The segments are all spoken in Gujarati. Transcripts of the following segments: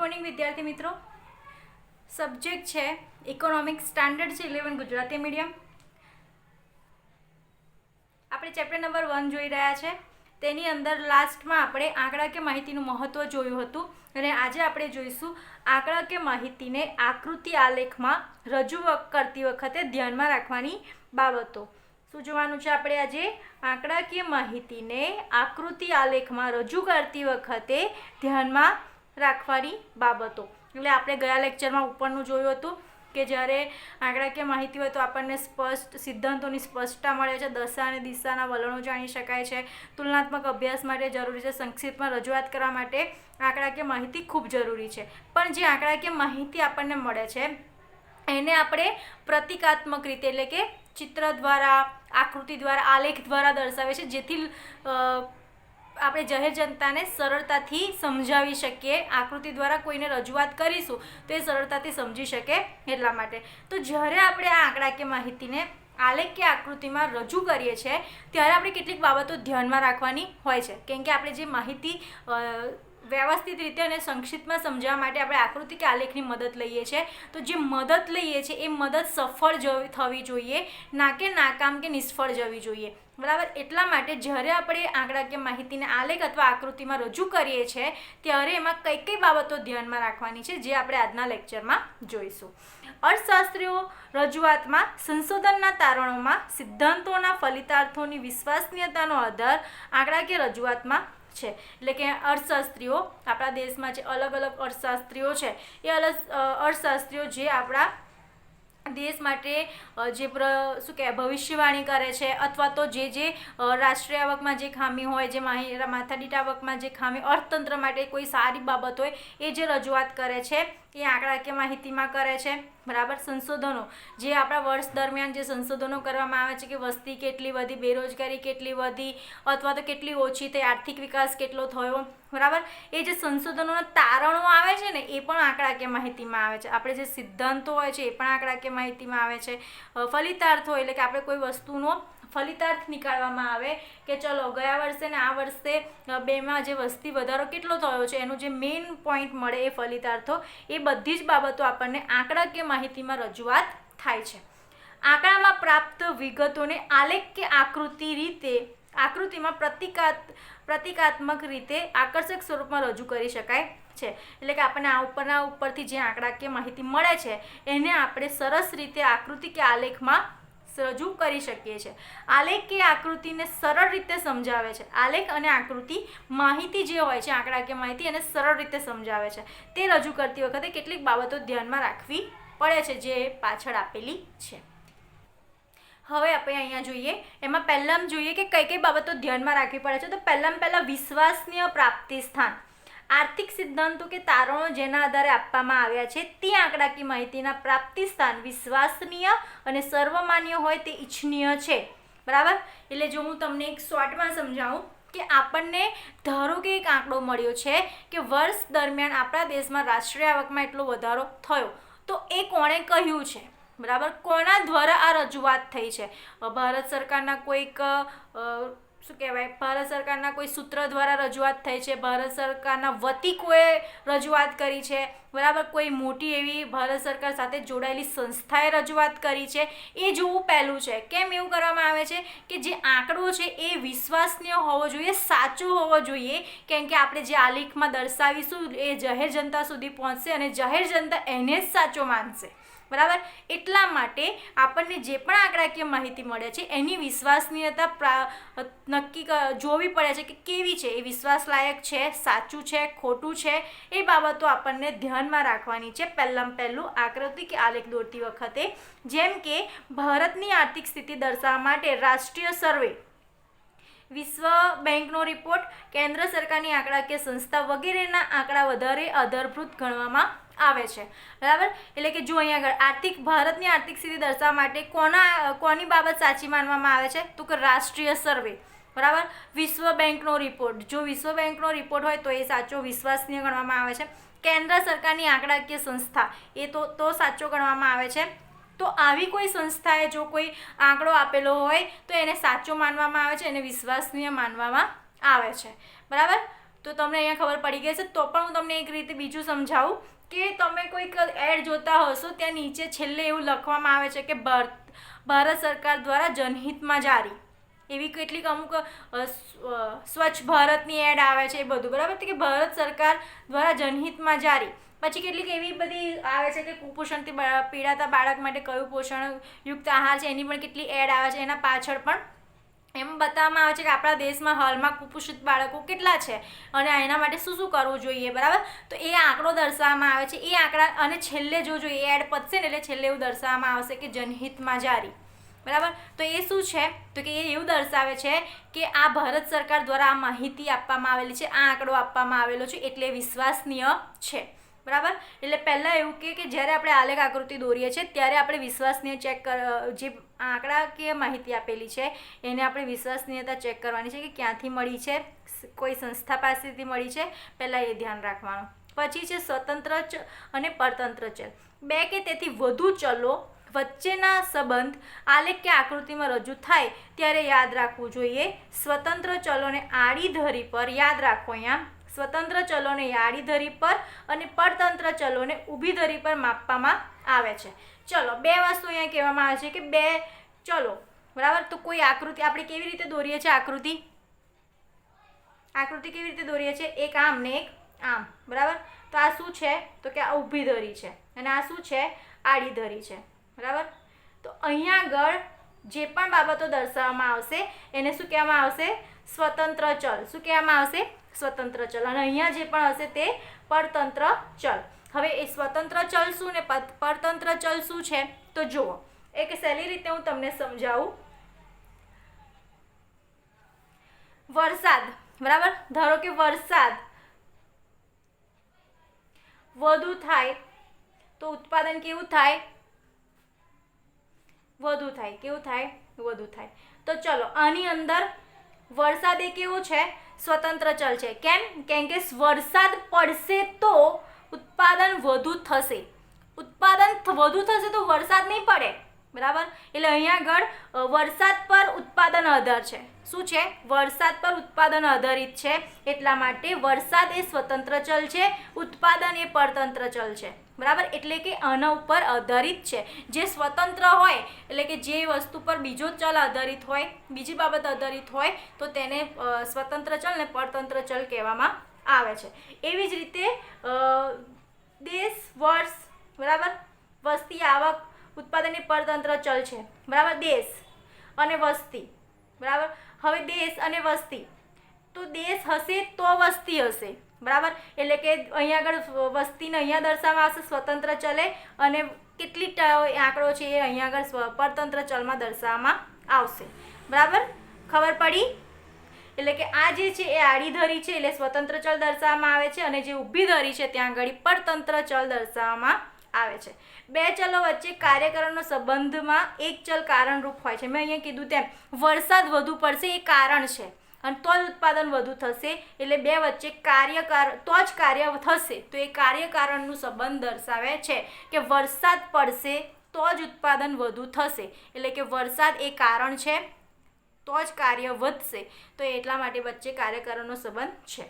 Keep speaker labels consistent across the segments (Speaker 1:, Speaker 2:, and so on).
Speaker 1: મોર્નિંગ વિદ્યાર્થી મિત્રો, સબ્જેક્ટ છે ઇકોનોમિક્સ, સ્ટાન્ડર્ડ છે 11 ગુજરાતી મીડિયમ. આપણે ચેપ્ટર નંબર 1 જોઈ રહ્યા છે. તેની અંદર લાસ્ટમાં આપણે આંકડાકીય માહિતીનું મહત્ત્વ જોયું હતું અને આજે આપણે જોઈશું આંકડાકીય માહિતીને આકૃતિ આલેખમાં રજૂ કરતી વખતે ધ્યાનમાં રાખવાની બાબતો. શું જોવાનું છે આપણે આજે? આંકડાકીય માહિતીને આકૃતિ આલેખમાં રજૂ કરતી વખતે ધ્યાનમાં રાખવાની બાબતો. એટલે આપણે ગયા લેક્ચરમાં ઉપરનું જોયું હતું કે જ્યારે આંકડાકીય માહિતી હોય તો આપણને સ્પષ્ટ સિદ્ધાંતોની સ્પષ્ટતા મળે છે, દશા અને દિશાના વલણો જાણી શકાય છે, તુલનાત્મક અભ્યાસ માટે જરૂરી છે, સંક્ષિપ્તમાં રજૂઆત કરવા માટે આંકડાકીય માહિતી ખૂબ જરૂરી છે. પણ જે આંકડાકીય માહિતી આપણને મળે છે એને આપણે પ્રતિકાત્મક રીતે એટલે કે ચિત્ર દ્વારા, આકૃતિ દ્વારા, આલેખ દ્વારા દર્શાવે છે, જેથી આપણે જાહેર જનતાને સરળતાથી સમજાવી શકીએ. આકૃતિ દ્વારા કોઈને રજૂઆત કરીશું તો એ સરળતાથી સમજી શકે એટલા માટે. તો જ્યારે આપણે આ આંકડાકીય માહિતીને આલેખ કે આકૃતિમાં રજૂ કરીએ છીએ ત્યારે આપણે કેટલીક બાબતો ધ્યાનમાં રાખવાની હોય છે. કેમ કે આપણે જે માહિતી વ્યવસ્થિત રીતે અને સંક્ષિપ્તમાં સમજાવવા માટે આપણે આકૃતિ કે આલેખની મદદ લઈએ છીએ. તો જે મદદ લઈએ છીએ એ મદદ સફળ થવી જોઈએ, ના કે નાકામ કે નિષ્ફળ જવી જોઈએ. બરાબર? એટલા માટે જ્યારે આપણે આંકડાકીય માહિતીને આલેખ અથવા આકૃતિમાં રજૂ કરીએ છીએ ત્યારે એમાં કઈ કઈ બાબતો ધ્યાનમાં રાખવાની છે જે આપણે આજના લેક્ચરમાં જોઈશું. અર્થશાસ્ત્રીઓ રજૂઆતમાં સંશોધનના તારણોમાં સિદ્ધાંતોના ફલિતાર્થોની વિશ્વસનીયતાનો આધાર આંકડાકીય રજૂઆતમાં છે. એટલે કે અર્થશાસ્ત્રીઓ, આપણા દેશમાં જે અલગ અલગ અર્થશાસ્ત્રીઓ છે એ અર્થશાસ્ત્રીઓ જે આપણા દેશ માટે જે શું કહેવાય ભવિષ્યવાણી કરે છે અથવા તો જે રાષ્ટ્રીય આવકમાં જે ખામી હોય, જે માથાદીઠ આવકમાં જે ખામી, અર્થતંત્ર માટે કોઈ સારી બાબત હોય એ જે રજૂઆત કરે છે એ આંકડાકીય માહિતીમાં કરે છે. બરાબર? સંશોધનો, જે આપણા વર્ષ દરમિયાન જે સંશોધનો કરવામાં આવે છે કે વસ્તી કેટલી વધી, બેરોજગારી કેટલી વધી અથવા તો કેટલી ઓછી થઈ, આર્થિક વિકાસ કેટલો થયો. બરાબર? એ જે સંશોધનોના તારણો આવે છે ને એ પણ આંકડાકીય માહિતીમાં આવે છે. આપણે જે સિદ્ધાંતો હોય છે એ પણ આંકડાકીય માહિતીમાં આવે છે. ફલિતાર્થો એટલે કે આપણે કોઈ વસ્તુનો ફલિતાર્થ નીકાળવામાં આવે કે ચલો ગયા વર્ષે ને આ વર્ષે બેમાં જે વસ્તી વધારો કેટલો થયો છે એનું જે મેઇન પોઈન્ટ મળે એ ફલિતાર્થો, એ બધી જ બાબતો આપણને આંકડાકીય માહિતીમાં રજૂઆત થાય છે. આંકડામાં પ્રાપ્ત વિગતોને આલેખ કે આકૃતિમાં પ્રતિકાત્મક રીતે આકર્ષક સ્વરૂપમાં રજૂ કરી શકાય છે. એટલે કે આપણને ઉપરથી જે આંકડાકીય માહિતી મળે છે એને આપણે સરસ રીતે આકૃતિ કે આલેખમાં રજૂ કરી શકીએ છીએ. આલેખ કે આકૃતિને સરળ રીતે સમજાવે છે. આલેખ અને આકૃતિ માહિતી જે હોય છે, આંકડાકીય માહિતી, એને સરળ રીતે સમજાવે છે. તે રજૂ કરતી વખતે કેટલીક બાબતો ધ્યાનમાં રાખવી પડે છે જે પાછળ આપેલી છે. હવે આપણે અહીંયા જોઈએ, એમાં પહેલાં જોઈએ કે કઈ કઈ બાબતો ધ્યાનમાં રાખવી પડે છે. તો પહેલાં વિશ્વસનીય પ્રાપ્તિ સ્થાન. આર્થિક સિદ્ધાંતો કે તારણો જેના આધારે આપવામાં આવ્યા છે તે આંકડાકીય માહિતીના પ્રાપ્તિ સ્થાન વિશ્વસનીય અને સર્વમાન્ય હોય તે ઇચ્છનીય છે. બરાબર? એટલે જો હું તમને એક શોર્ટમાં સમજાવું કે આપણને ધારો કે એક આંકડો મળ્યો છે કે વર્ષ દરમિયાન આપણા દેશમાં રાષ્ટ્રીય આવકમાં એટલો વધારો થયો, તો એ કોણે કહ્યું છે? બરાબર? કોના દ્વારા આ રજૂઆત થઈ છે? ભારત સરકારના કોઈક શું કહેવાય, ભારત સરકારના કોઈ સૂત્ર દ્વારા રજૂઆત થઈ છે, ભારત સરકારના વતી કોઈ રજૂઆત કરી છે. બરાબર? કોઈ મોટી એવી ભારત સરકાર સાથે જોડાયેલી સંસ્થાએ રજૂઆત કરી છે. એ જોવું પહેલું છે. કેમ એવું કરવામાં આવે છે કે જે આંકડો છે એ વિશ્વસનીય હોવો જોઈએ, સાચો હોવો જોઈએ. કેમ કે આપણે જે આલેખમાં દર્શાવીશું એ જાહેર જનતા સુધી પહોંચશે અને જાહેર જનતા એને જ સાચો માનશે. બરાબર? એટલા માટે આપણને જે પણ આંકડાકીય માહિતી મળે છે એની વિશ્વસનીયતા નક્કી જોવી પડે છે કે કેવી છે, એ વિશ્વાસલાયક છે, સાચું છે, ખોટું છે, એ બાબતો આપણને ધ્યાનમાં રાખવાની છે પહેલું આકૃતિ કે આલેખ દોરતી વખતે. જેમ કે ભારતની આર્થિક સ્થિતિ દર્શાવવા માટે રાષ્ટ્રીય સર્વે, વિશ્વ બેંકનો રિપોર્ટ, કેન્દ્ર સરકારની આંકડાકીય સંસ્થા વગેરેના આંકડા વધારે આધારભૂત ગણવામાં આવે છે. બરાબર? એટલે કે જો અહીંયા આગળ ભારતની આર્થિક સ્થિતિ દર્શાવવા માટે કોની બાબત સાચી માનવામાં આવે છે? તો કે રાષ્ટ્રીય સર્વે. બરાબર? વિશ્વ બેંકનો રિપોર્ટ, જો વિશ્વ બેંકનો રિપોર્ટ હોય તો એ સાચો વિશ્વસનીય ગણવામાં આવે છે. કેન્દ્ર સરકારની આંકડાકીય સંસ્થા એ તો સાચો ગણવામાં આવે છે. તો આવી કોઈ સંસ્થાએ જો કોઈ આંકડો આપેલો હોય તો એને સાચો માનવામાં આવે છે, એને વિશ્વસનીય માનવામાં આવે છે. બરાબર? તો તમને અહીંયા ખબર પડી ગઈ છે. તો પણ હું તમને એક રીતે બીજું સમજાવું કે તમે કોઈક એડ જોતા હશો, ત્યાં નીચે છેલ્લે એવું લખવામાં આવે છે કે ભારત સરકાર દ્વારા જનહિતમાં જારી. એવી કેટલીક અમુક સ્વચ્છ ભારતની એડ આવે છે એ બધું, બરાબર. કે ભારત સરકાર દ્વારા જનહિતમાં જારી. પછી કેટલીક એવી બધી આવે છે કે કુપોષણથી પીડાતા બાળક માટે કયું પોષણયુક્ત આહાર છે, એની પણ કેટલી એડ આવે છે. એના પાછળ પણ એમ બતાવવામાં આવે છે કે આપણા દેશમાં હાલમાં કુપોષિત બાળકો કેટલા છે અને એના માટે શું શું કરવું જોઈએ, બરાબર. તો એ આંકડો દર્શાવવામાં આવે છે. એ આંકડા અને છેલ્લે જો એ એડ પતશે ને એટલે છેલ્લે એવું દર્શાવવામાં આવશે કે જનહિતમાં જારી, બરાબર. તો એ શું છે તો કે એ એવું દર્શાવે છે કે આ ભારત સરકાર દ્વારા આ માહિતી આપવામાં આવેલી છે, આ આંકડો આપવામાં આવેલો છે એટલે વિશ્વસનીય છે, બરાબર. એટલે પહેલાં એવું કે જ્યારે આપણે આલેખ આકૃતિ દોરીએ છીએ ત્યારે આપણે વિશ્વસનીય જે આંકડાકીય માહિતી આપેલી છે એને આપણે વિશ્વસનીયતા ચેક કરવાની છે કે ક્યાંથી મળી છે, કોઈ સંસ્થા પાસેથી મળી છે, પહેલાં એ ધ્યાન રાખવાનું. પછી છે સ્વતંત્ર અને પરતંત્ર ચલ. બે કે તેથી વધુ ચલો વચ્ચેના સંબંધ આલેખ કે આકૃતિમાં રજૂ થાય ત્યારે યાદ રાખવું જોઈએ. સ્વતંત્ર ચલોને આડી ધરી પર, યાદ રાખો અહીંયા, સ્વતંત્ર ચલોને આડી ધરી પર અને પરતંત્ર ચલોને ઊભી ધરી પર માપવામાં આવે છે. ચલો, બે વસ્તુ અહીંયા કહેવામાં આવે છે કે બે ચલો, બરાબર. તો કોઈ આકૃતિ આપણે કેવી રીતે દોરીએ છીએ, આકૃતિ કેવી રીતે દોરીએ છીએ, એક આમ ને એક આમ, બરાબર. તો આ શું છે તો કે આ ઊભી ધરી છે અને આ શું છે, આડી ધરી છે, બરાબર. તો અહીંયા આગળ જે પણ બાબતો દર્શાવવામાં આવશે એને શું કહેવામાં આવશે, સ્વતંત્ર ચલ. શું કહેવામાં આવશે, સ્વતંત્ર ચલ. અને અહીંયા જે પણ હશે તે પરતંત્ર ચલ. હવે એ સ્વતંત્ર ચલ શું ને પરતંત્ર ચલ શું છે તો જુઓ, એક સહેલી રીતે હું તમને સમજાવું. વરસાદ, બરાબર. ધારો કે વરસાદ વધુ થાય તો ઉત્પાદન કેવું થાય, વધુ થાય. કેવું થાય, વધુ થાય. તો ચલો, આની અંદર વરસાદ એ કેવું છે, સ્વતંત્ર ચલ છે. કેમ કે વરસાદ પડશે તો ઉત્પાદન વધુ થશે. ઉત્પાદન વધુ થશે તો વરસાદ નહીં પડે, બરાબર. એટલે અહીંયા આગળ વરસાદ પર ઉત્પાદન આધાર છે. શું છે, વરસાદ પર ઉત્પાદન આધારિત છે. એટલા માટે વરસાદ એ સ્વતંત્ર ચલ છે, ઉત્પાદન એ પરતંત્ર ચલ છે, બરાબર. એટલે કે આના ઉપર આધારિત છે. જે સ્વતંત્ર હોય એટલે કે જે વસ્તુ પર બીજો ચલ આધારિત હોય, બીજી બાબત આધારિત હોય તો તેને સ્વતંત્ર ચલ ને પરતંત્ર ચલ કહેવામાં આવે છે. એવી જ રીતે દેશ, વર્ષ, બરાબર, વસ્તી, આવક, ઉત્પાદન એ પરતંત્ર ચલ છે, બરાબર. દેશ અને વસ્તી, બરાબર. હવે દેશ અને વસ્તી, તો દેશ હશે તો વસ્તી હશે, બરાબર. એટલે કે અહીંયા આગળ વસ્તીને અહીંયા દર્શાવવામાં આવશે સ્વતંત્ર ચલે અને કેટલી આંકડો છે એ અહીંયા આગળ પરતંત્ર ચલમાં દર્શાવવામાં આવશે, બરાબર. ખબર પડી. એટલે કે આ જે છે એ આડી ધરી છે એટલે સ્વતંત્ર ચલ દર્શાવવામાં આવે છે અને જે ઊભી ધરી છે ત્યાં આગળ પરતંત્ર ચલ દર્શાવવામાં આવે છે. બે ચલો વચ્ચે કાર્યકરણનો સંબંધમાં એક ચલ કારણરૂપ હોય છે. મેં અહીંયા કીધું તેમ વરસાદ વધુ પડશે એ કારણ છે અને તો જ ઉત્પાદન વધુ થશે. એટલે બે વચ્ચે તો જ કાર્ય થશે. તો એ કાર્યકારણનું સંબંધ દર્શાવે છે કે વરસાદ પડશે તો જ ઉત્પાદન વધુ થશે. એટલે કે વરસાદ એ કારણ છે તો જ કાર્ય વધશે. તો એટલા માટે વચ્ચે કાર્યકારણનો સંબંધ છે.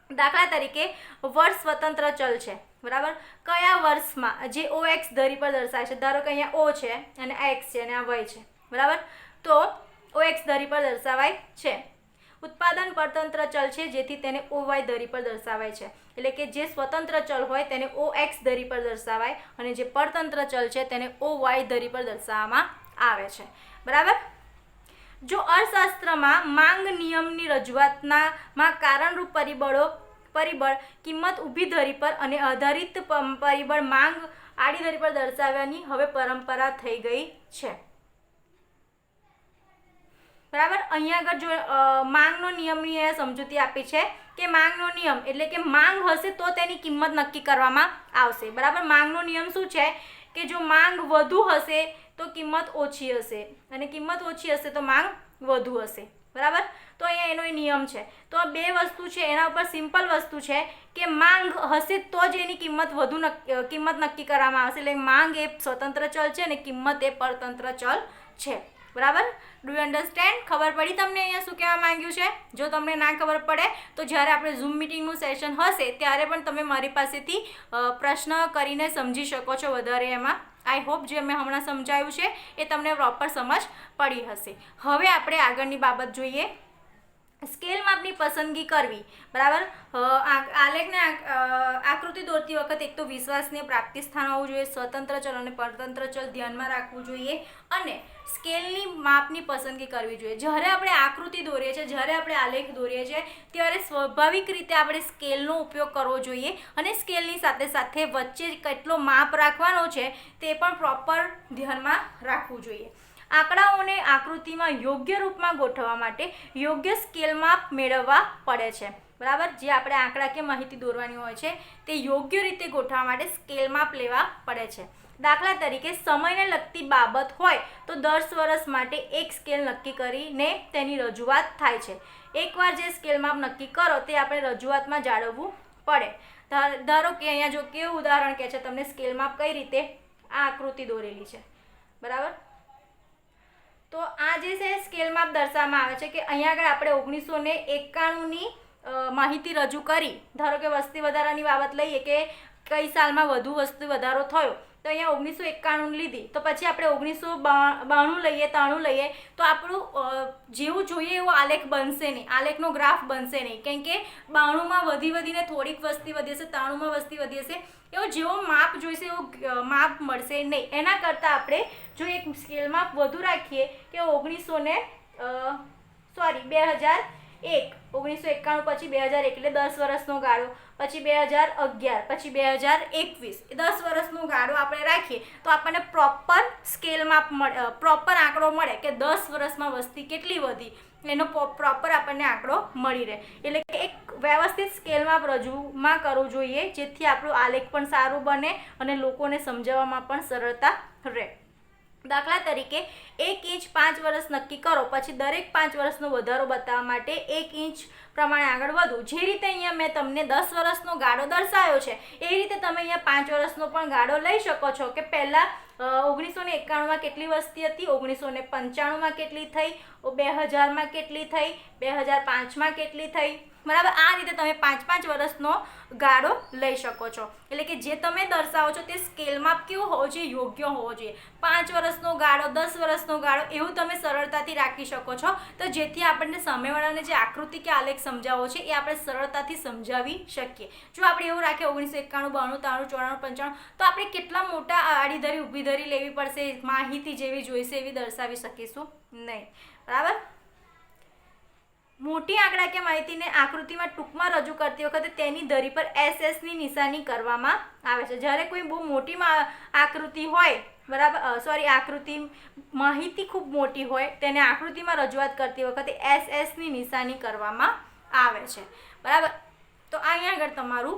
Speaker 1: દાખલા તરીકે વર્ષ સ્વતંત્ર ચલ છે, બરાબર. કયા વર્ષમાં, જે ઓ એક્સ ધરી પર દર્શાવે છે. ધારો કે અહીંયા ઓ છે અને આ એક્સ છે અને આ વાય છે, બરાબર. તો ઓ એક્સ ધરી પર દર્શાવાય છે. ઉત્પાદન પરતંત્ર ચલ છે જેથી તેને ઓ વાય ધરી પર દર્શાવાય છે. એટલે કે જે સ્વતંત્ર ચલ હોય તેને ઓ એક્સ ધરી પર દર્શાવાય અને જે પરતંત્ર ચલ છે તેને ઓ વાય ધરી પર દર્શાવવામાં આવે છે, બરાબર. જો અર્થશાસ્ત્રમાં માંગ નિયમની રજૂઆતમાં કારણરૂપ પરિબળ કિંમત ઊભી ધરી પર અને આધારિત પરિબળ માંગ આડી ધરી પર દર્શાવવાની હવે પરંપરા થઈ ગઈ છે, બરાબર. અહીંયા આગળ જો માંગનો નિયમની સમજૂતી આપી છે કે માંગનો નિયમ એટલે કે માંગ હશે તો તેની કિંમત નક્કી કરવામાં આવશે, બરાબર. માંગનો નિયમ શું છે કે જો માંગ વધુ હશે તો કિંમત ઓછી હશે અને કિંમત ઓછી હશે તો માંગ વધુ હશે, બરાબર. તો અહીંયા એનો નિયમ છે. તો આ બે વસ્તુ છે એના ઉપર સિમ્પલ વસ્તુ છે કે માંગ હશે તો જ એની કિંમત નક્કી કરવામાં આવશે. એટલે માંગ એ સ્વતંત્ર ચલ છે અને કિંમત એ પરતંત્ર ચલ છે, બરાબર. Do you understand? ખબર પડી તમને અહીંયા શું કહેવા માંગ્યું છે? જો તમને ના ખબર પડે તો જ્યારે આપણે ઝૂમ મિટિંગનું સેશન હશે ત્યારે પણ તમે મારી પાસેથી પ્રશ્ન કરીને સમજી શકો છો વધારે એમાં. આઈ હોપ જે મેં હમણાં સમજાવ્યું છે એ તમને પ્રોપર સમજ પડી હશે. હવે આપણે આગળની બાબત જોઈએ. સ્કેલ માપની પસંદગી કરવી. બરાબર. આલેખને આકૃતિ દોરતી વખતે એક તો વિશ્વાસનીય પ્રાપ્તિ સ્થાન હોવું જોઈએ, સ્વતંત્ર ચલ અને પરતંત્ર ચલ ધ્યાનમાં રાખવું જોઈએ અને સ્કેલની માપની પસંદગી કરવી જોઈએ. જ્યારે આપણે આકૃતિ દોરીએ છીએ, જ્યારે આપણે આલેખ દોરીએ છીએ ત્યારે સ્વાભાવિક રીતે આપણે સ્કેલનો ઉપયોગ કરવો જોઈએ અને સ્કેલની સાથે સાથે વચ્ચે કેટલો માપ રાખવાનો છે તે પણ પ્રોપર ધ્યાનમાં રાખવું જોઈએ. આંકડાઓને આકૃતિમાં યોગ્ય રૂપમાં ગોઠવવા માટે યોગ્ય સ્કેલ માપ મેળવવા પડે છે. બરાબર. જે આપણે આંકડાકીય માહિતી દોરવાની હોય છે તે યોગ્ય રીતે ગોઠવવા માટે સ્કેલ માપ લેવા પડે છે. દાખલા તરીકે સમયને લગતી બાબત હોય તો 10 વર્ષ માટે એક સ્કેલ નક્કી કરીને તેની રજૂઆત થાય છે. એકવાર જે સ્કેલ માપ નક્કી કરો તે આપણે રજૂઆતમાં જાળવવું પડે. ધારો કે અહીંયા જો કેવું ઉદાહરણ કહે છે તમને સ્કેલ માપ કઈ રીતે આ આકૃતિ દોરેલી છે. બરાબર. તો આ જે છે સ્કેલ માપ દર્શાવવામાં આવે છે કે અહીંયા આગળ આપણે 1991ની માહિતી રજૂ કરી. ધારો કે વસ્તી વધારાની બાબત લઈએ કે કઈ સાલમાં વધુ વસ્તી વધારો થયો તો અહીંયા 1991 લીધી તો પછી આપણે 1992 લઈએ, 93 લઈએ તો આપણું જેવું જોઈએ એવો આલેખ બનશે નહીં, આલેખનો ગ્રાફ બનશે નહીં. કેમ કે 92માં વધીને થોડીક વસ્તી વધી હશે, 93માં વસ્તી વધી હશે, એવો જેવો માપ જોઈશે એવો માપ મળશે નહીં. એના કરતાં આપણે જો એક સ્કેલ માપ વધુ રાખીએ કે 2001 1991 પછી 2001 એટલે 10 વર્ષનો ગાળો, પછી 2011 પછી 2021 10 વર્ષનો ગાળો આપણે રાખીએ તો આપણને પ્રોપર સ્કેલ માપ મળે, પ્રોપર આંકડો મળે કે 10 વર્ષમાં વસ્તી કેટલી વધી એનો પ્રોપર આપણને આંકડો મળી રહે. એટલે કે એક વ્યવસ્થિત સ્કેલ માપ રજૂમાં કરવું જોઈએ જેથી આપણું આલેખ પણ સારું બને અને લોકોને સમજાવવામાં પણ સરળતા રહે. દાખલા તરીકે 1 ઇંચ 5 વર્ષ નક્કી કરો પછી દરેક 5 વર્ષનો વધારો બતાવવા માટે 1 ઇંચ પ્રમાણે આગળ વધવું. જે રીતે અહીંયા મેં તમને 10 વર્ષનો ગાળો દર્શાવ્યો છે એ રીતે તમે અહીંયા 5 વર્ષનો પણ ગાળો લઈ શકો છો કે પહેલાં 1991માં કેટલી વસ્તી હતી, 1995માં કેટલી થઈ, 2000માં કેટલી થઈ, 2005માં કેટલી થઈ. બરાબર. આ રીતે તમે 5-5 વર્ષનો ગાળો લઈ શકો છો. એટલે કે જે તમે દર્શાવો છો તે સ્કેલ માપ કેવું હોવો જોઈએ? યોગ્ય હોવો જોઈએ. 5 વર્ષનો ગાળો, 10 વર્ષનો ગાળો એવું તમે સરળતાથી રાખી શકો છો તો જેથી આપણને સામેવાળાને જે આકૃતિ કે આલેખ સમજાવવો છે એ આપણે સરળતાથી સમજાવી શકીએ. જો આપણે એવું રાખીએ 1991, 92, 93, 94, 95 તો આપણે કેટલા મોટા આડી ધરી ઊભી ધરી લેવી પડશે, માહિતી જેવી જોઈશે એવી દર્શાવી શકીશું નહીં. બરાબર. મોટી આંકડાકીય માહિતીને આકૃતિમાં ટૂંકમાં રજૂ કરતી વખતે તેની ધરી પર SS ની નિશાની કરવામાં આવે છે. જ્યારે કોઈ બહુ મોટી આકૃતિ હોય, બરાબર, આકૃતિ માહિતી ખૂબ મોટી હોય તેને આકૃતિમાં રજૂઆત કરતી વખતે SS ની નિશાની કરવામાં આવે છે. બરાબર. તો અહીંયા આગળ તમારું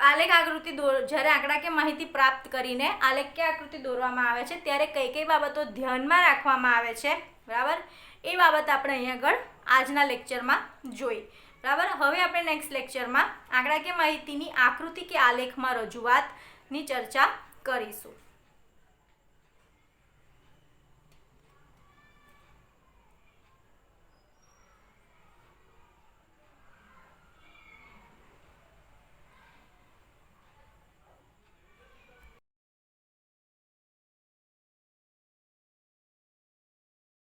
Speaker 1: આલેખ આકૃતિ જ્યારે આંકડાકીય માહિતી પ્રાપ્ત કરીને આલેખીય આકૃતિ દોરવામાં આવે છે ત્યારે કઈ બાબતો ધ્યાનમાં રાખવામાં આવે છે. બરાબર. એ બાબત આપણે અહીંયા આગળ આજના લેક્ચરમાં જોઈ. બરાબર. હવે આપણે નેક્સ્ટ લેક્ચરમાં આંકડાકીય માહિતીની આકૃતિ કે આલેખમાં રજૂઆતની ચર્ચા કરીશું.